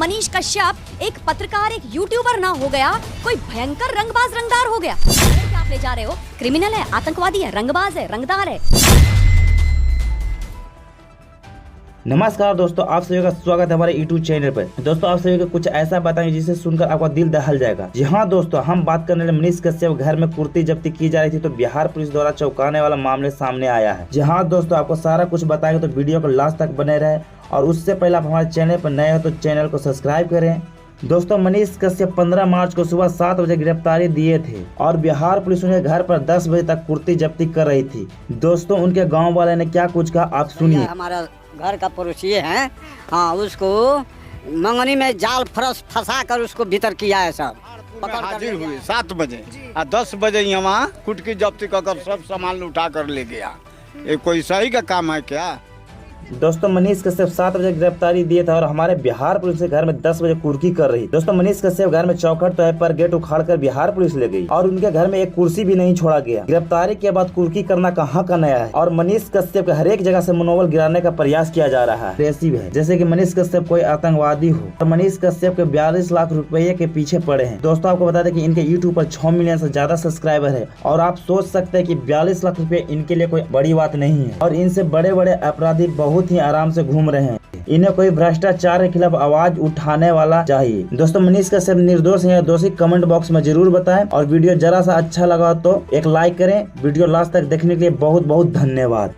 मनीष कश्यप एक पत्रकार, एक यूट्यूबर ना हो गया, कोई भयंकर रंगबाज रंगदार हो गया। क्या आप ले जा रहे हो? क्रिमिनल है, आतंकवादी है, रंगबाज है, रंगदार है। नमस्कार दोस्तों, आप सभी का स्वागत है हमारे YouTube चैनल पर। दोस्तों, आप सभी को कुछ ऐसा बताएंगे जिसे सुनकर आपका दिल दहल जाएगा। जी हाँ दोस्तों, हम बात करने वाले मनीष कश्यप घर में कुर्ती जब्ती की जा रही थी तो बिहार पुलिस द्वारा चौंकाने वाला मामले सामने आया है। जी हाँ दोस्तों, आपको सारा कुछ बताएंगे तो वीडियो को लास्ट तक बने रहे। और उससे पहले आप हमारे चैनल पर नए हो तो चैनल को सब्सक्राइब करें। दोस्तों, मनीष कश्यप 15 मार्च को सुबह 7 बजे गिरफ्तारी दिए थे और बिहार पुलिस उनके घर पर 10 बजे तक कुर्ती जब्ती कर रही थी। दोस्तों, उनके गांव वाले ने क्या कुछ कहा आप सुनिए। हमारा घर का पड़ोसी है, हाँ, उसको मंगनी में जाल फंसा कर उसको भीतर किया है। सब हाजिर हुए 7 बजे और 10 बजे यहाँ कुटकी जब्ती कर सब सामान उठा कर ले गया। ये कोई सही का काम है क्या? दोस्तों, मनीष कश्यप 7 बजे गिरफ्तारी दिए थे और हमारे बिहार पुलिस के घर में 10 बजे कुर्की कर रही। दोस्तों, मनीष कश्यप घर में चौखट तो है पर गेट उखाड़कर बिहार पुलिस ले गई और उनके घर में एक कुर्सी भी नहीं छोड़ा गया। गिरफ्तारी के बाद कुर्की करना कहाँ का नया है और मनीष कश्यप के हर एक जगह से मनोबल गिराने का प्रयास किया जा रहा है। ऐसी है जैसे की मनीष कश्यप कोई आतंकवादी हो और मनीष कश्यप के 42 लाख रुपए के पीछे पड़े हैं। दोस्तों, आपको बता दें कि इनके यूट्यूब पर 6 मिलियन से ज्यादा सब्सक्राइबर है और आप सोच सकते हैं कि 42 लाख रुपए इनके लिए कोई बड़ी बात नहीं है और इनसे बड़े बड़े अपराधी बहुत ही आराम से घूम रहे हैं। इन्हें कोई भ्रष्टाचार के खिलाफ आवाज उठाने वाला चाहिए। दोस्तों, मनीष कश्यप निर्दोष है या दोषी कमेंट बॉक्स में जरूर बताएं और वीडियो जरा सा अच्छा लगा तो एक लाइक करें। वीडियो लास्ट तक देखने के लिए बहुत बहुत धन्यवाद।